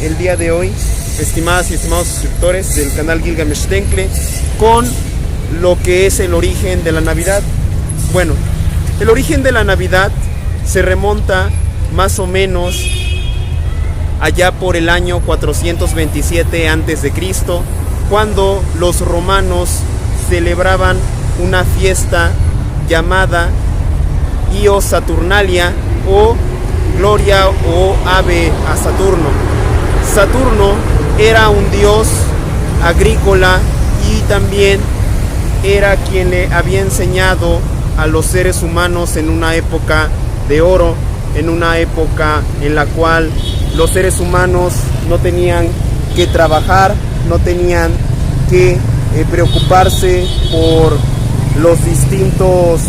el día de hoy, estimadas y estimados suscriptores del canal Gilgamesh Tencle, con lo que es el origen de la Navidad. Bueno, el origen de la Navidad se remonta más o menos allá por el año 427 a.C., cuando los romanos celebraban una fiesta llamada Io Saturnalia, o Gloria o Ave a Saturno. Saturno era un dios agrícola y también era quien le había enseñado a los seres humanos en una época de oro, en una época en la cual los seres humanos no tenían que trabajar, no tenían que preocuparse por los distintos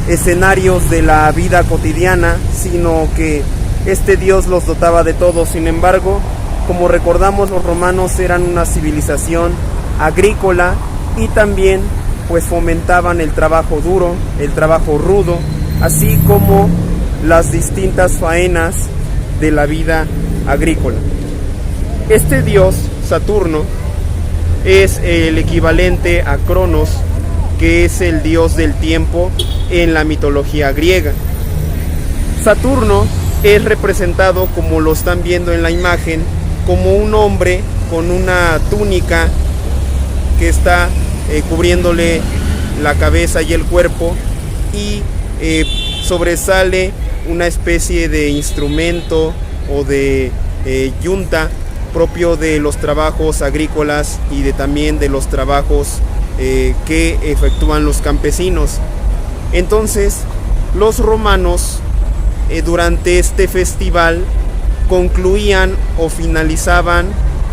escenarios de la vida cotidiana, sino que este Dios los dotaba de todo. Sin embargo, como recordamos, los romanos eran una civilización agrícola y también pues fomentaban el trabajo duro, el trabajo rudo, así como las distintas faenas de la vida agrícola. Este dios, Saturno, es el equivalente a Cronos, que es el dios del tiempo en la mitología griega. Saturno es representado, como lo están viendo en la imagen, como un hombre con una túnica que está cubriéndole la cabeza y el cuerpo, y sobresale una especie de instrumento o de yunta propio de los trabajos agrícolas y también de los trabajos que efectúan los campesinos. Entonces, los romanos durante este festival concluían o finalizaban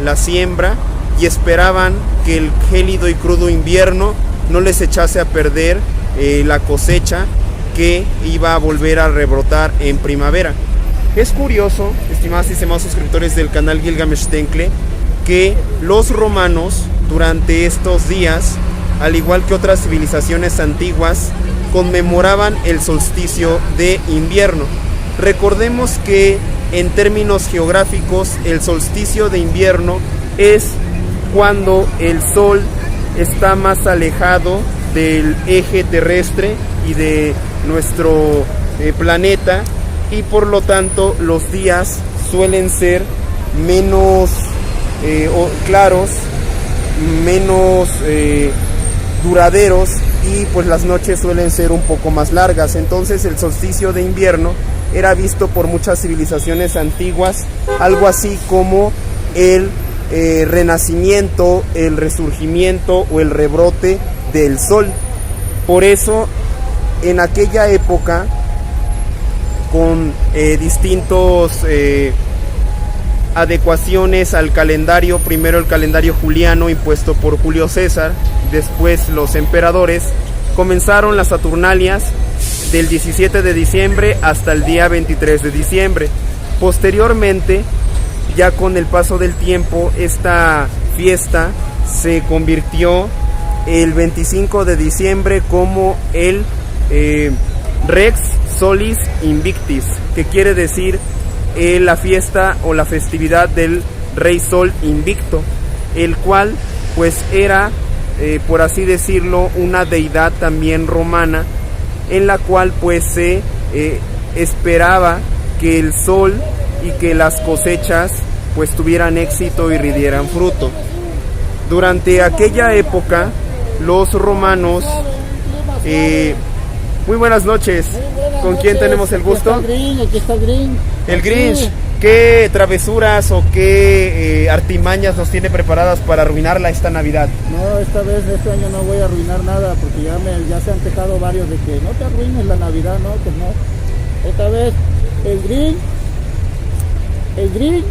la siembra y esperaban que el gélido y crudo invierno no les echase a perder la cosecha, que iba a volver a rebrotar en primavera. Es curioso, estimadas y estimados suscriptores del canal Gilgamesh Tencle, que los romanos durante estos días, al igual que otras civilizaciones antiguas, conmemoraban el solsticio de invierno. Recordemos que en términos geográficos, el solsticio de invierno es cuando el sol está más alejado del eje terrestre y de nuestro planeta, y por lo tanto los días suelen ser menos claros, menos duraderos, y pues las noches suelen ser un poco más largas. Entonces el solsticio de invierno era visto por muchas civilizaciones antiguas algo así como el renacimiento, el resurgimiento o el rebrote del sol. Por eso en aquella época, con distintos adecuaciones al calendario, primero el calendario juliano impuesto por Julio César, después los emperadores, comenzaron las Saturnalias del 17 de diciembre hasta el día 23 de diciembre. Posteriormente, ya con el paso del tiempo, esta fiesta se convirtió el 25 de diciembre como el Rex Solis Invictis, que quiere decir la fiesta o la festividad del Rey Sol Invicto, el cual pues era, por así decirlo, una deidad también romana, en la cual pues se esperaba que el sol y que las cosechas pues tuvieran éxito y rindieran fruto. Durante aquella época, los romanos... muy buenas noches. ¿Con quién tenemos el gusto? Aquí está el Grinch. El Grinch. ¿Qué travesuras o qué artimañas nos tiene preparadas para arruinarla esta Navidad? No, este año no voy a arruinar nada, porque ya se han quejado varios de que no te arruines la Navidad, no, que no. Esta vez el Grinch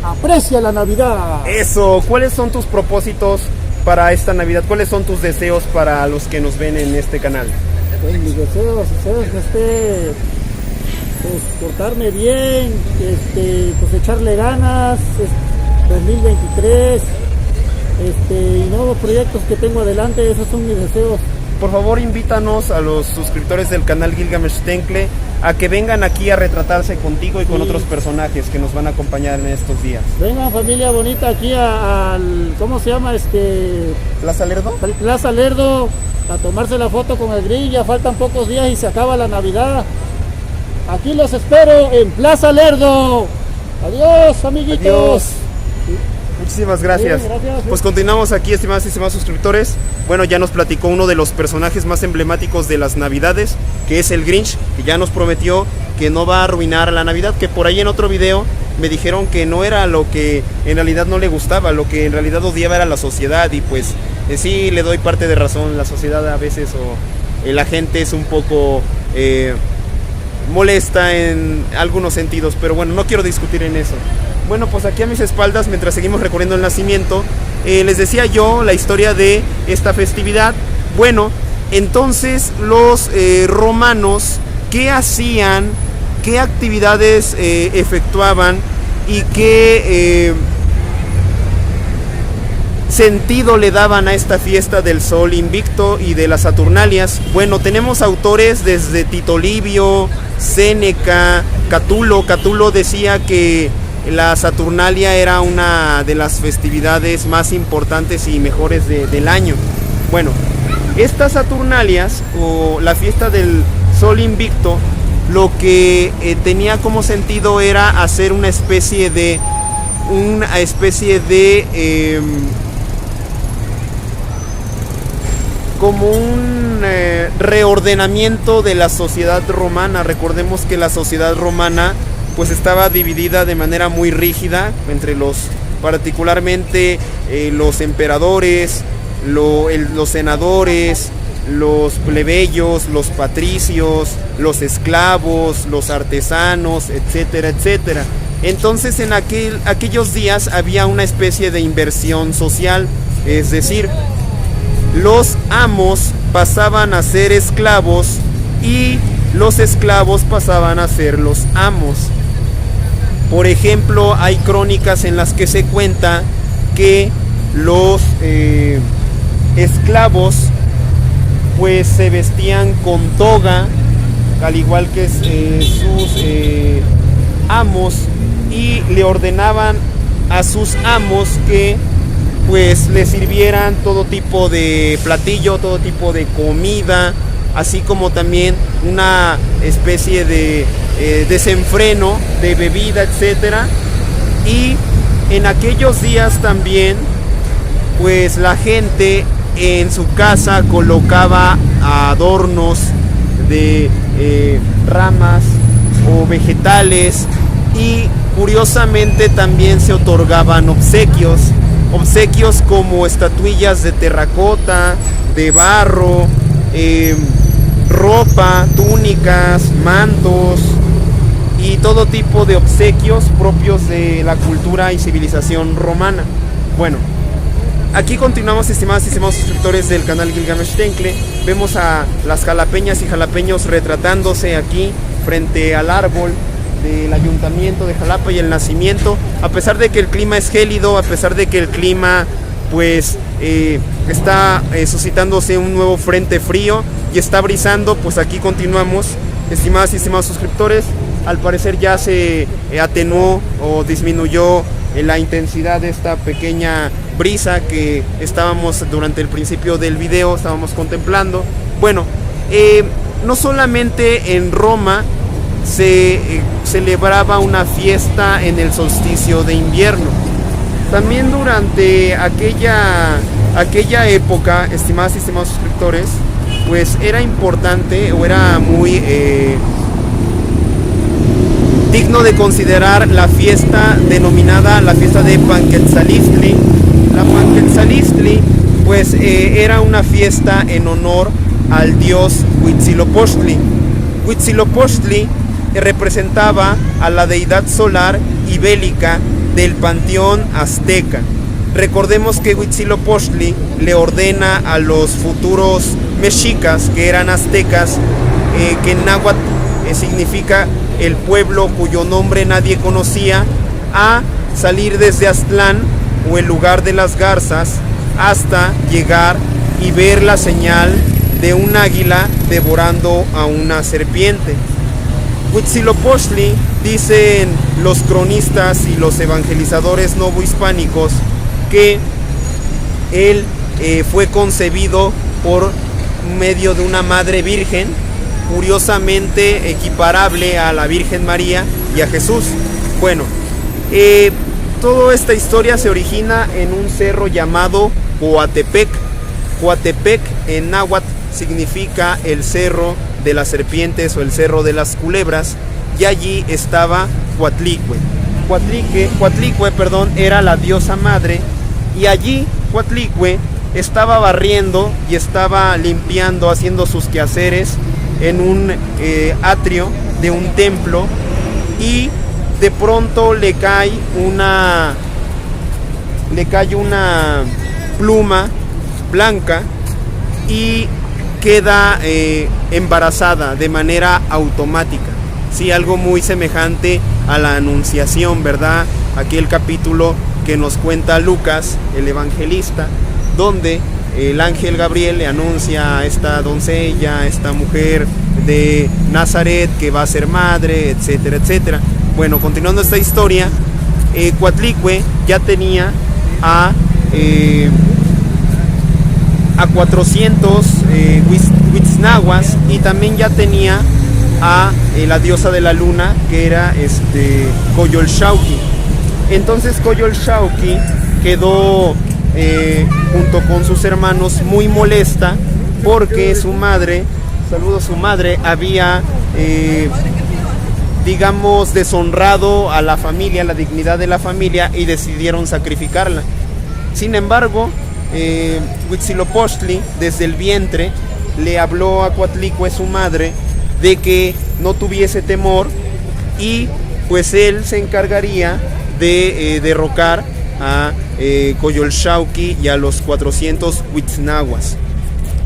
aprecia la Navidad. Eso. ¿Cuáles son tus propósitos para esta Navidad? ¿Cuáles son tus deseos para los que nos ven en este canal? Pues mis deseos es pues portarme bien, pues echarle ganas, 2023, y nuevos proyectos que tengo adelante. Esos son mis deseos por favor invítanos a los suscriptores del canal Gilgamesh Tencle a que vengan aquí a retratarse contigo y con otros personajes que nos van a acompañar en estos días. Vengan, familia bonita, aquí al, ¿cómo se llama? ¿Plaza Lerdo? Plaza Lerdo, a tomarse la foto con el Grinch. Ya faltan pocos días y se acaba la Navidad. Aquí los espero en Plaza Lerdo. Adiós, amiguitos. Adiós. Muchísimas gracias. Sí, gracias. Pues continuamos aquí, estimadas y estimados suscriptores. Bueno, ya nos platicó uno de los personajes más emblemáticos de las Navidades, que es el Grinch, que ya nos prometió que no va a arruinar la Navidad, que por ahí en otro video me dijeron que no era lo que en realidad no le gustaba, lo que en realidad odiaba era la sociedad, y pues sí le doy parte de razón. La sociedad a veces o la gente es un poco molesta en algunos sentidos, pero bueno, no quiero discutir en eso. Bueno, pues aquí a mis espaldas, mientras seguimos recorriendo el nacimiento, les decía yo la historia de esta festividad. Bueno, entonces los romanos, ¿qué hacían? ¿Qué actividades efectuaban? ¿Y qué sentido le daban a esta fiesta del Sol Invicto y de las Saturnalias? Bueno, tenemos autores desde Tito Livio, Séneca, Catulo. Catulo decía que la Saturnalia era una de las festividades más importantes y mejores del año. Bueno, estas Saturnalias o la fiesta del Sol Invicto, lo que tenía como sentido era hacer una especie de como un reordenamiento de la sociedad romana. Recordemos que la sociedad romana pues estaba dividida de manera muy rígida entre particularmente los emperadores, los senadores, los plebeyos, los patricios, los esclavos, los artesanos, etcétera, etcétera. Entonces en aquellos días había una especie de inversión social, es decir, los amos pasaban a ser esclavos y los esclavos pasaban a ser los amos. Por ejemplo, hay crónicas en las que se cuenta que los esclavos pues se vestían con toga, al igual que sus amos, y le ordenaban a sus amos que pues le sirvieran todo tipo de platillo, todo tipo de comida, así como también una especie de desenfreno de bebida, etcétera. Y en aquellos días también pues la gente en su casa colocaba adornos de ramas o vegetales, y curiosamente también se otorgaban obsequios como estatuillas de terracota, de barro, ropa, túnicas, mantos y todo tipo de obsequios propios de la cultura y civilización romana. Bueno, aquí continuamos, estimadas y estimados suscriptores del canal Gilgamesh Tencle. Vemos a las jalapeñas y jalapeños retratándose aquí frente al árbol del ayuntamiento de Jalapa y el nacimiento. A pesar de que el clima es gélido, a pesar de que el clima pues está suscitándose un nuevo frente frío y está brisando, pues aquí continuamos, estimadas y estimados suscriptores. Al parecer ya se atenuó o disminuyó la intensidad de esta pequeña brisa que estábamos durante el principio del video, estábamos contemplando. Bueno, no solamente en Roma se celebraba una fiesta en el solsticio de invierno, también durante aquella época, estimadas y estimados suscriptores, pues era importante o era muy digno de considerar la fiesta denominada la fiesta de Panquetzalistli. La Panquetzalistli pues era una fiesta en honor al dios Huitzilopochtli. Huitzilopochtli representaba a la deidad solar y bélica del panteón azteca. Recordemos que Huitzilopochtli le ordena a los futuros mexicas, que eran aztecas, que en náhuatl significa el pueblo cuyo nombre nadie conocía, a salir desde Aztlán o el lugar de las garzas hasta llegar y ver la señal de un águila devorando a una serpiente. Huitzilopochtli, dicen los cronistas y los evangelizadores novohispánicos, que él fue concebido por medio de una madre virgen, curiosamente equiparable a la Virgen María y a Jesús. Bueno, toda esta historia se origina en un cerro llamado Coatepec. Coatepec en náhuatl significa el cerro de las serpientes o el cerro de las culebras, y allí estaba Coatlicue. Coatlicue, era la diosa madre, y allí Coatlicue estaba barriendo y estaba limpiando, haciendo sus quehaceres en un atrio de un templo, y de pronto le cae una pluma blanca y queda embarazada de manera automática. Sí, algo muy semejante a la Anunciación, ¿verdad? Aquel capítulo que nos cuenta Lucas, el evangelista, donde el ángel Gabriel le anuncia a esta doncella, a esta mujer de Nazaret que va a ser madre, etcétera, etcétera. Bueno, continuando esta historia, Coatlicue ya tenía a 400 huitznahuas, y también ya tenía a la diosa de la luna, que era Coyolxauhqui. Entonces Coyolxauhqui quedó junto con sus hermanos muy molesta porque su madre, había deshonrado a la familia, a la dignidad de la familia, y decidieron sacrificarla. Sin embargo, Huitzilopochtli desde el vientre le habló a Coatlicue, su madre, de que no tuviese temor, y pues él se encargaría de derrocar a Coyolxauhqui y a los 400 huitznahuas.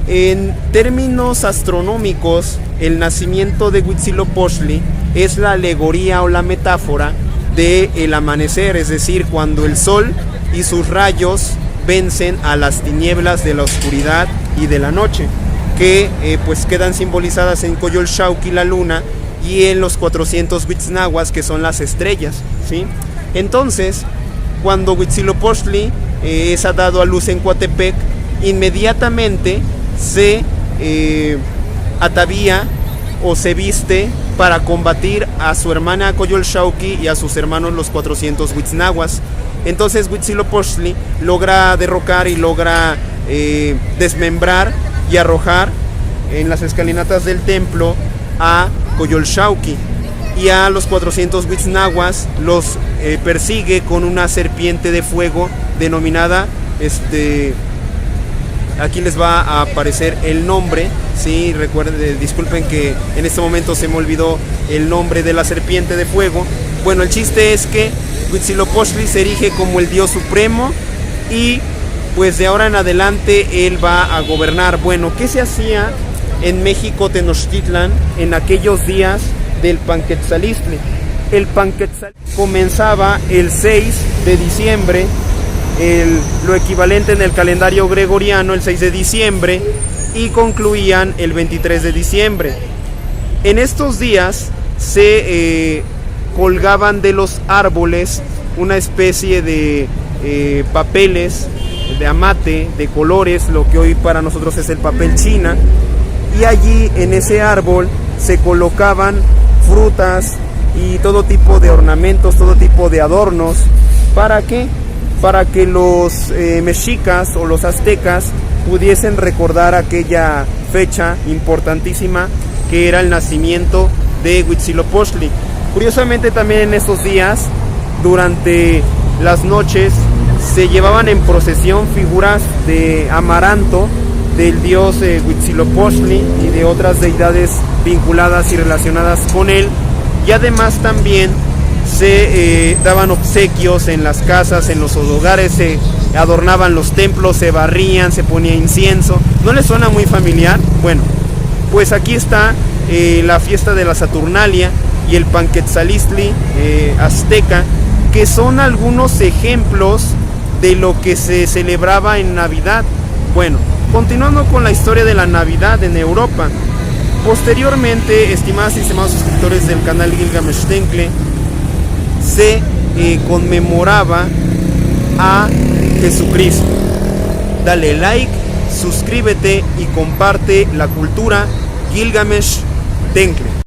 En términos astronómicos, el nacimiento de Huitzilopochtli es la alegoría o la metáfora del amanecer, es decir, cuando el sol y sus rayos vencen a las tinieblas de la oscuridad y de la noche, que pues quedan simbolizadas en Coyolxauhqui, la luna, y en los 400 huitznahuas, que son las estrellas, ¿sí? Entonces, cuando Huitzilopochtli es dado a luz en Coatepec, inmediatamente se atavía o se viste para combatir a su hermana Coyolxauhqui y a sus hermanos los 400 huitznahuas. Entonces Huitzilopochtli logra derrocar y logra desmembrar y arrojar en las escalinatas del templo a Coyolxauhqui, y a los 400 huitznahuas los persigue con una serpiente de fuego denominada, aquí les va a aparecer el nombre, ¿sí? Recuerden, disculpen que en este momento se me olvidó el nombre de la serpiente de fuego. Bueno, el chiste es que Huitzilopochtli se erige como el dios supremo, y pues de ahora en adelante él va a gobernar. Bueno, ¿qué se hacía en México Tenochtitlan en aquellos días del Panquetzalistli? El Panquetzalistli comenzaba el 6 de diciembre, lo equivalente en el calendario gregoriano, el 6 de diciembre, y concluían el 23 de diciembre. En estos días se colgaban de los árboles una especie de papeles de amate, de colores, lo que hoy para nosotros es el papel china, y allí en ese árbol se colocaban frutas y todo tipo de ornamentos, todo tipo de adornos. ¿Para qué? Para que los mexicas o los aztecas pudiesen recordar aquella fecha importantísima que era el nacimiento de Huitzilopochtli. Curiosamente, también en estos días, durante las noches, se llevaban en procesión figuras de amaranto, del dios Huitzilopochtli y de otras deidades vinculadas y relacionadas con él, y además también se daban obsequios en las casas, en los hogares, se adornaban los templos, se barrían, se ponía incienso. ¿No les suena muy familiar? Bueno, pues aquí está la fiesta de la Saturnalia y el Panquetzalistli azteca, que son algunos ejemplos de lo que se celebraba en Navidad. Bueno, Continuando con la historia de la Navidad en Europa. Posteriormente, estimadas y estimados suscriptores del canal Gilgamesh Tenkle, se conmemoraba a Jesucristo. Dale like, suscríbete y comparte la cultura Gilgamesh Tenkle.